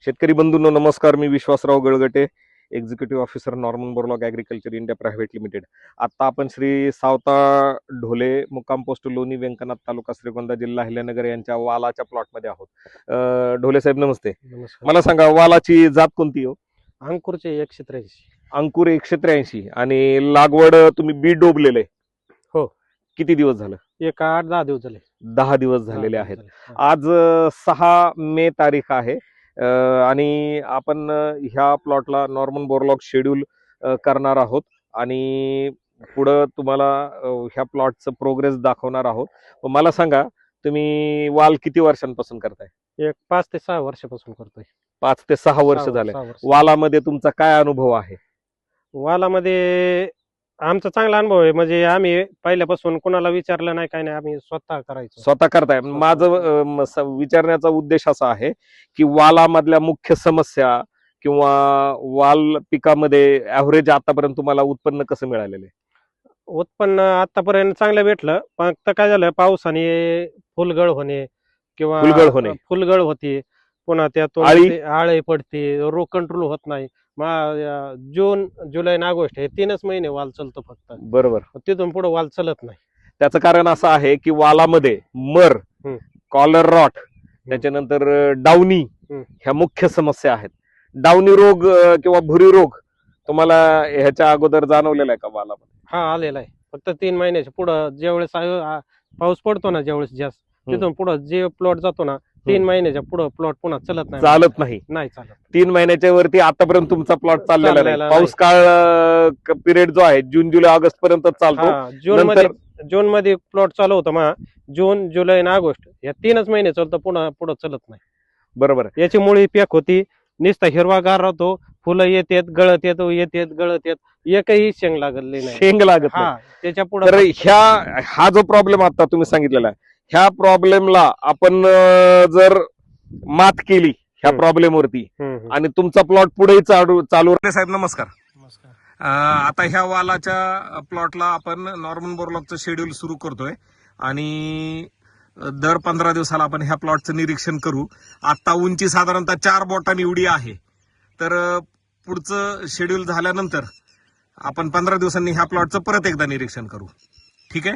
शेतकरी बंधूंनो नमस्कार. मी Vishwasrao Galgate, executive officer Norman Borlaug agriculture India private limited. आता आपण श्री सावता ढोले, मुक्काम पोस्ट लोणी, व्यंकनाथ, तालुका श्रीगोंदा, जिल्हा अहिल्यानगर यांच्या वालाच्या प्लॉटमध्ये आहोत. ढोले साहेब नमस्ते. नमस्कार. मला सांगा, वालाची जात कोणती हो? अंकुरचे 183. अंकुर 183. आणि लागवड तुम्ही बी डोबलेलं आहे? हो. किती दिवस झालं? एक 8-10 दिवस झाले. 10 दिवस झालेले आहेत. हा. आज 6 मे तारीख आहे. आणि आपण ह्या प्लॉटला नॉर्मन बोरलॉग शेड्यूल करणार आहोत आणि पुढं तुम्हाला ह्या प्लॉटचं प्रोग्रेस दाखवणार आहोत. मला सांगा, तुम्ही वाल किती वर्षांपासून करताय? एक 5 ते 6 वर्षापासून करतोय. 5 ते 6 वर्ष झाले. वालामध्ये तुमचा काय अनुभव आहे? वालामध्ये आमचा चांगला अनुभव आहे. म्हणजे आम्ही पहिल्यापासून कोणाला विचारलं नाही, काय नाही, आम्ही स्वतः करायचो. स्वतः करताय. माझं विचारण्याचा उद्देश असा आहे की वालामधल्या मुख्य समस्या किंवा वाल पिकामध्ये ऍव्हरेज आतापर्यंत तुम्हाला उत्पन्न कसं मिळालेलं आहे? उत्पन्न आतापर्यंत चांगलं भेटलं. फक्त काय झालं, पावसाने फुलगळ होणे किंवा फुलगळ होती, पुन्हा त्यातून आळे पडते, रोग कंट्रोल होत नाही. जून, जुलै आणि ऑगस्ट हे 3च महिने वाल चालतो फक्त. बरोबर. तिथून पुढे वाल चालत नाही. त्याचं कारण असं आहे की वालामध्ये मर, कॉलर रॉट, त्याच्यानंतर डाउनी ह्या मुख्य समस्या आहेत. डाउनी रोग किंवा भुरी रोग तुम्हाला ह्याच्या अगोदर जाणवलेला आहे का वालामध्ये? हा, आलेला आहे. फक्त 3 महिन्याच्या पुढं ज्यावेळेस पाऊस पडतो ना, ज्यावेळेस जास्त, तिथून पुढं जे प्लॉट जातो ना, 3 महिन्याच्या पुढं प्लॉट पुन्हा चालत नाही. नाही चालत. 3 महिन्याच्या वरती आतापर्यंत तुमचा प्लॉट चाललेला नाही. पाऊस काळ पिरियड जो आहे जून, जुलै, ऑगस्ट पर्यंत चालतो. जून मध्ये प्लॉट चालू होता मग जून, जुलै आणि ऑगस्ट या 3च महिने चालतं, पुन्हा पुढं चालत नाही. बरोबर. याची मुळी पॅक होती, नुसता हिरवागार राहतो, फुलं येतात, गळत येत, एकही शेंग लागले नाही. शेंग लागत नाही. त्याच्या पुढे हा जो प्रॉब्लेम आता तुम्ही सांगितलेला आहे, ह्या प्रॉब्लेमला आपण जर मात केली ह्या प्रॉब्लेम वरती आणि तुमचा प्लॉट पुढे चालू. साहेब नमस्कार. आता ह्या वालाच्या प्लॉटला आपण नॉर्मन बोरलॉगचं शेड्यूल सुरू करतोय आणि दर 15 दिवसाला आपण ह्या प्लॉटचं निरीक्षण करू. आता उंची साधारणतः 4 बोटांनी एवढी आहे. तर पुढचं शेड्यूल झाल्यानंतर आपण 15 दिवसांनी ह्या प्लॉटचं परत एकदा निरीक्षण करू. ठीक आहे?